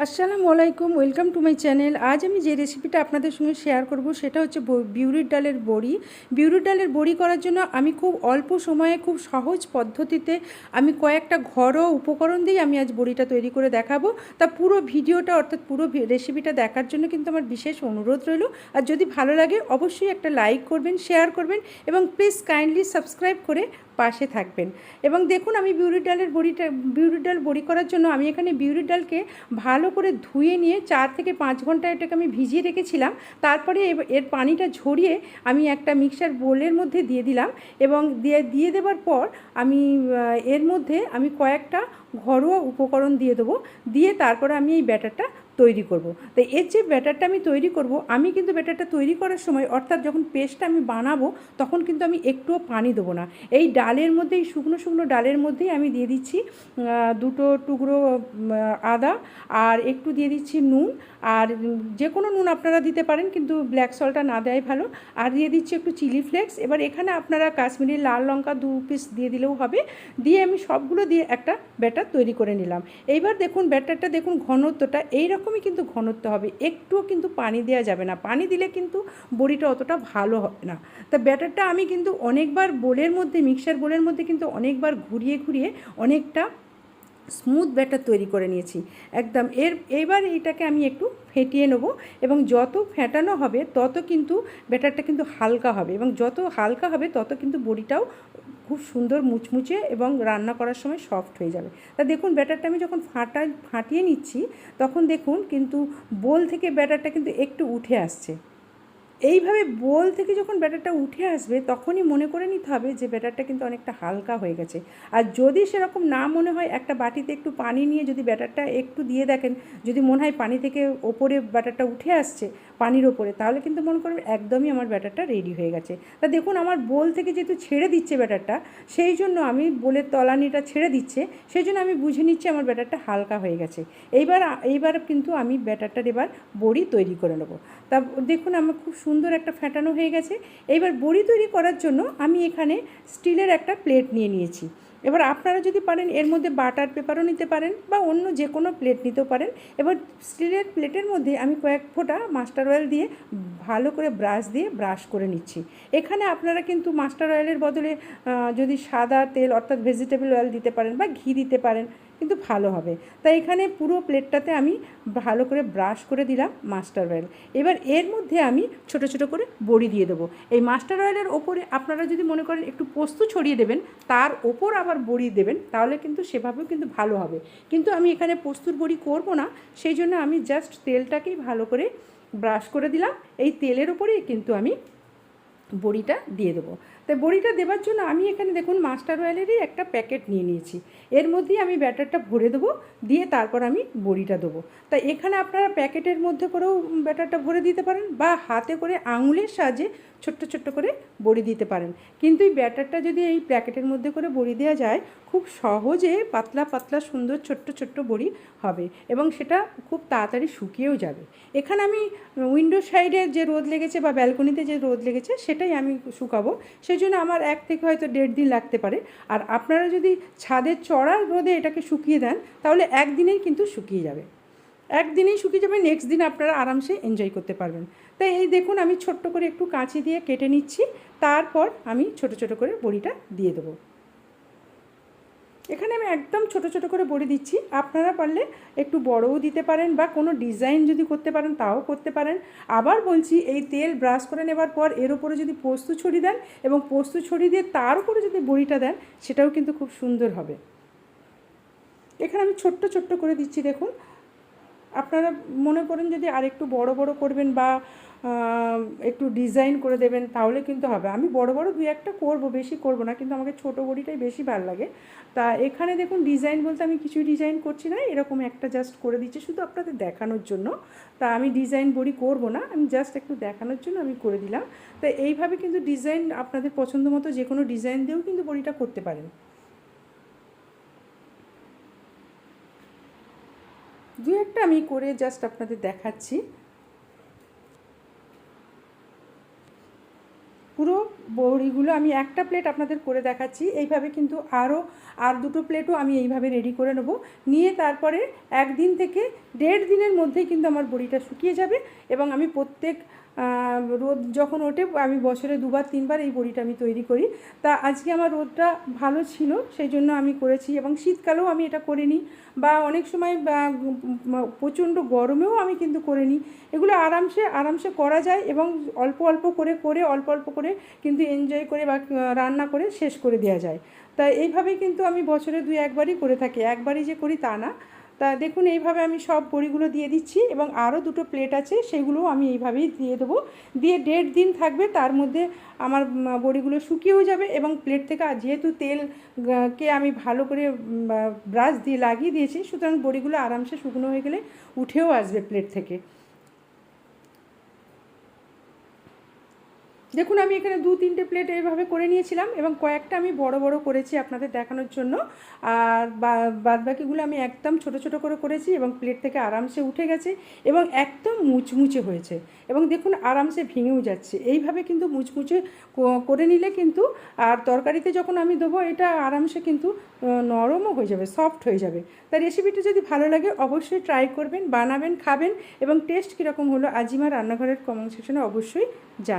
আসসালামু আলাইকুম, welcome to my channel. আজ আমি যে রেসিপিটা আপনাদের সঙ্গে শেয়ার করব সেটা হচ্ছে বিউলির ডালের বড়ি। বিউলির ডালের বড়ি করার জন্য আমি খুব অল্প সময়ে খুব সহজ পদ্ধতিতে আমি কয়েকটা ঘরোয়া উপকরণ দিয়ে আমি আজ বড়িটা তৈরি করে দেখাবো। তা পুরো ভিডিওটা অর্থাৎ পুরো রেসিপিটা দেখার জন্য কিন্তু আমার বিশেষ অনুরোধ রইল। আর যদি ভালো লাগে অবশ্যই একটা লাইক করবেন, শেয়ার করবেন এবং প্লিজ কাইন্ডলি সাবস্ক্রাইব করে পাশে থাকবেন। এবং দেখুন, আমি বিউলির ডাল বড়ি করার জন্য আমি এখানে বিউলির ডালকে ভালো করে ধুয়ে নিয়ে 4 থেকে 5 ঘন্টা এটাকে আমি ভিজিয়ে রেখেছিলাম। তারপরে এর পানিটা ঝরিয়ে আমি একটা মিক্সার বোলের মধ্যে দিয়ে দিলাম এবং দিয়ে দেওয়ার পর আমি এর মধ্যে আমি কয়েকটা ঘরোয়া উপকরণ দিয়ে দেবো। দিয়ে তারপরে আমি এই ব্যাটারটা তৈরি করব। তো এর যে ব্যাটারটা আমি তৈরি করব, আমি কিন্তু ব্যাটারটা তৈরি করার সময় অর্থাৎ যখন পেস্টটা আমি বানাবো তখন কিন্তু আমি একটুও পানি দেবো না। এই ডালের মধ্যে, এই শুকনো শুকনো ডালের মধ্যেই আমি দিয়ে দিচ্ছি 2 টুকরো আদা, আর একটু দিয়ে দিচ্ছি নুন, আর যে কোনো নুন আপনারা দিতে পারেন, কিন্তু ব্ল্যাক সল্টটা না দেওয়াই ভালো। আর দিয়ে দিচ্ছি একটু চিলি ফ্লেক্স। এবার এখানে আপনারা কাশ্মীরি লাল লঙ্কা 2 পিস দিয়ে দিলেও হবে। দিয়ে আমি সবগুলো দিয়ে একটা ব্যাটার তৈরি করে নিলাম। এইবার দেখুন ব্যাটারটা দেখুন, ঘনত্বটা এইরকমই কিন্তু ঘনত্ব হবে, একটুও কিন্তু পানি দেওয়া যাবে না। পানি দিলে কিন্তু বড়িটা অতটা ভালো হবে না। তা ব্যাটারটা আমি কিন্তু অনেকবার বোলের মধ্যে, মিক্সার বোলের মধ্যে কিন্তু অনেকবার ঘুরিয়ে ঘুরিয়ে অনেকটা স্মুথ ব্যাটার তৈরি করে নিয়েছি একদম। এইবার এইটাকে আমি একটু ফেটিয়ে নেব এবং যত ফেটানো হবে তত কিন্তু ব্যাটারটা কিন্তু হালকা হবে, এবং যত হালকা হবে তত কিন্তু বড়িটাও খুব সুন্দর মুচমুচে এবং রান্না করার সময় সফট হয়ে যাবে। তা দেখুন ব্যাটারটা আমি যখন ফাটিয়ে নিচ্ছি তখন দেখুন কিন্তু বোল থেকে ব্যাটারটা কিন্তু একটু উঠে আসছে। এইভাবে বোল থেকে যখন ব্যাটারটা উঠে আসবে তখনই মনে করে নিতে হবে যে ব্যাটারটা কিন্তু অনেকটা হালকা হয়ে গেছে। আর যদি সেরকম না মনে হয়, একটা বাটিতে একটু পানি নিয়ে যদি ব্যাটারটা একটু দিয়ে দেখেন, যদি মনে হয় পানি থেকে ওপরে ব্যাটারটা উঠে আসছে পানির ওপরে, তাহলে কিন্তু মনে করবেন একদমই আমার ব্যাটারটা রেডি হয়ে গেছে। তা দেখুন আমার বোল থেকে যেহেতু ছেড়ে দিচ্ছে ব্যাটারটা, সেই জন্য আমি বোলের তলানিটা ছেড়ে দিচ্ছে, সেই জন্য আমি বুঝে নিচ্ছি আমার ব্যাটারটা হালকা হয়ে গেছে। এইবার কিন্তু আমি ব্যাটারটার এবার বড়ি তৈরি করে নেবো। তা দেখুন আমার খুব সুন্দর একটা ফেটানো হয়ে গেছে। এইবার বড়ি তৈরি করার জন্য আমি এখানে স্টিলের একটা প্লেট নিয়ে নিয়েছি। এবার আপনারা যদি পারেন এর মধ্যে বাটার পেপারও নিতে পারেন বা অন্য যে কোনো প্লেট নিতেও পারেন। এবার স্টিলের প্লেটের মধ্যে আমি কয়েক ফোঁটা মাস্টার অয়েল দিয়ে ভালো করে ব্রাশ দিয়ে ব্রাশ করে নিচ্ছি। এখানে আপনারা কিন্তু মাস্টার অয়েলের বদলে যদি সাদা তেল অর্থাৎ ভেজিটেবল অয়েল দিতে পারেন বা ঘি দিতে পারেন, কিন্তু ভালো হবে। তাই এখানে পুরো প্লেটটাতে আমি ভালো করে ব্রাশ করে দিলাম মাস্টার অয়েল। এবার এর মধ্যে আমি ছোট ছোট করে বড়ি দিয়ে দেবো। এই মাস্টার অয়েলের ওপরে আপনারা যদি মনে করেন একটু পোস্ত ছড়িয়ে দেবেন, তার ওপর আবার বড়ি দেবেন, তাহলে কিন্তু সেভাবেও কিন্তু ভালো হবে। কিন্তু আমি এখানে পোস্তর বড়ি করব না, সেই জন্য আমি জাস্ট তেলটাকেই ভালো করে ব্রাশ করে দিলাম। এই তেলের ওপরেই কিন্তু আমি বড়িটা দিয়ে দেবো। তাই বড়িটা দেওয়ার জন্য আমি এখানে দেখুন মাস্টার অয়েলেরই একটা প্যাকেট নিয়ে নিয়েছি। এর মধ্যেই আমি ব্যাটারটা ভরে দেবো, দিয়ে তারপর আমি বড়িটা দেবো। তাই এখানে আপনারা প্যাকেটের মধ্যে করেও ব্যাটারটা ভরে দিতে পারেন বা হাতে করে আঙুলের সাহায্যে ছোট্ট ছোট্ট করে বড়ি দিতে পারেন। কিন্তু এই ব্যাটারটা যদি এই প্যাকেটের মধ্যে করে বড়ি দেওয়া যায়, খুব সহজে পাতলা পাতলা সুন্দর ছোট্ট ছোট্ট বড়ি হবে এবং সেটা খুব তাড়াতাড়ি শুকিয়েও যাবে। এখানে আমি উইন্ডো সাইডে যে রোদ লেগেছে বা ব্যালকনিতে যে রোদ লেগেছে সেটাই আমি শুকাবো, সেই জন্য আমার 1 থেকে হয়তো 1.5 দিন লাগতে পারে। আর আপনারা যদি ছাদের চড়ার রোদে এটাকে শুকিয়ে দেন তাহলে একদিনেই কিন্তু শুকিয়ে যাবে, একদিনেই শুকিয়ে যাবে, নেক্সট দিন আপনারা আরামসে এনজয় করতে পারবেন। তাই এই দেখুন আমি ছোট্ট করে একটু কাঁচি দিয়ে কেটে নিচ্ছি, তারপর আমি ছোট ছোট করে বড়িটা দিয়ে দেবো। এখানে আমি একদম ছোট ছোট করে বড়ি দিচ্ছি, আপনারা পারলে একটু বড়ও দিতে পারেন বা কোনো ডিজাইন যদি করতে পারেন তাও করতে পারেন। আবার বলছি, এই তেল ব্রাশ করে নেবার পর এর উপরে যদি পোস্ত ছড়িয়ে দেন এবং পোস্ত ছড়িয়ে দিয়ে তার উপরে যদি বড়িটা দেন, সেটাও কিন্তু খুব সুন্দর হবে। এখানে আমি ছোট্ট ছোট্ট করে দিচ্ছি দেখুন। আপনারা মনে করেন যদি আর একটু বড় বড় করবেন বা একটু ডিজাইন করে দেবেন তাহলে কিন্তু হবে। আমি বড় বড় 2-1টা করব, বেশি করব না, কিন্তু আমাকে ছোটো বড়িটাই বেশি ভালো লাগে। তা এখানে দেখুন ডিজাইন বলতে আমি কিছুই ডিজাইন করছি না, এরকম একটা জাস্ট করে দিচ্ছি শুধু আপনাদের দেখানোর জন্য। তা আমি ডিজাইন বড়ি করব না, আমি জাস্ট একটু দেখানোর জন্য আমি করে দিলাম। তো এইভাবে কিন্তু ডিজাইন আপনাদের পছন্দ মতো যে কোনো ডিজাইন দিয়েও কিন্তু বড়িটা করতে পারেন। 2-1টা আমি করে জাস্ট আপনাদের দেখাচ্ছি। পুরো বড়িগুলো আমি একটা প্লেট আপনাদের করে দেখাচ্ছি। এইভাবে কিন্তু আর দুটো প্লেটও আমি এইভাবে রেডি করে নেব। নিয়ে তারপরে 1 দিন থেকে 1.5 দিনের মধ্যেই কিন্তু আমার বড়িটা শুকিয়ে যাবে এবং আমি প্রত্যেক রোদ যখন ওঠে আমি বছরে 2-3 বার এই বড়িটা আমি তৈরি করি। তা আজকে আমার রোদটা ভালো ছিল সেই জন্য আমি করেছি, এবং শীতকালেও আমি এটা করে নিই, বা অনেক সময় প্রচণ্ড গরমেও আমি কিন্তু করে নিই। এগুলো আরামসে করা যায় এবং অল্প অল্প করে অল্প অল্প করে কিন্তু এনজয় করে বা রান্না করে শেষ করে দেওয়া যায়। তা এইভাবেই কিন্তু আমি বছরে 2-1বারই করে থাকি, একবারই যে করি তা না। তা দেখুন এইভাবে আমি সব বড়িগুলো দিয়ে দিচ্ছি এবং আরও দুটো প্লেট আছে সেগুলোও আমি এইভাবেই দিয়ে দেবো। দিয়ে 1.5 দিন থাকবে, তার মধ্যে আমার বড়িগুলো শুকিয়েও যাবে এবং প্লেট থেকে যেহেতু তেলকে আমি ভালো করে ব্রাশ দিয়ে লাগিয়ে দিয়েছি, সুতরাং বড়িগুলো আরামসে শুকনো হয়ে গেলে উঠেও আসবে প্লেট থেকে। দেখুন আমি এখানে 2-3টে প্লেট এইভাবে করে নিয়েছিলাম এবং কয়েকটা আমি বড় বড় করেছি আপনাদের দেখানোর জন্য, আর বাদবাকিগুলো আমি একদম ছোট ছোট করে করেছি এবং প্লেট থেকে আরামসে উঠে গেছে এবং একদম মুচমুচে হয়েছে এবং দেখুন আরামসে ভেঙেও যাচ্ছে। এইভাবে কিন্তু মুচমুচে করে নিলে কিন্তু আর তরকারিতে যখন আমি দেবো এটা আরামসে কিন্তু নরমও হয়ে যাবে, সফট হয়ে যাবে। তাই রেসিপিটা যদি ভালো লাগে অবশ্যই ট্রাই করবেন, বানাবেন, খাবেন এবং টেস্ট কীরকম হলো আজিমা রান্নাঘরের কমেন্ট সেকশনে অবশ্যই জানাবেন।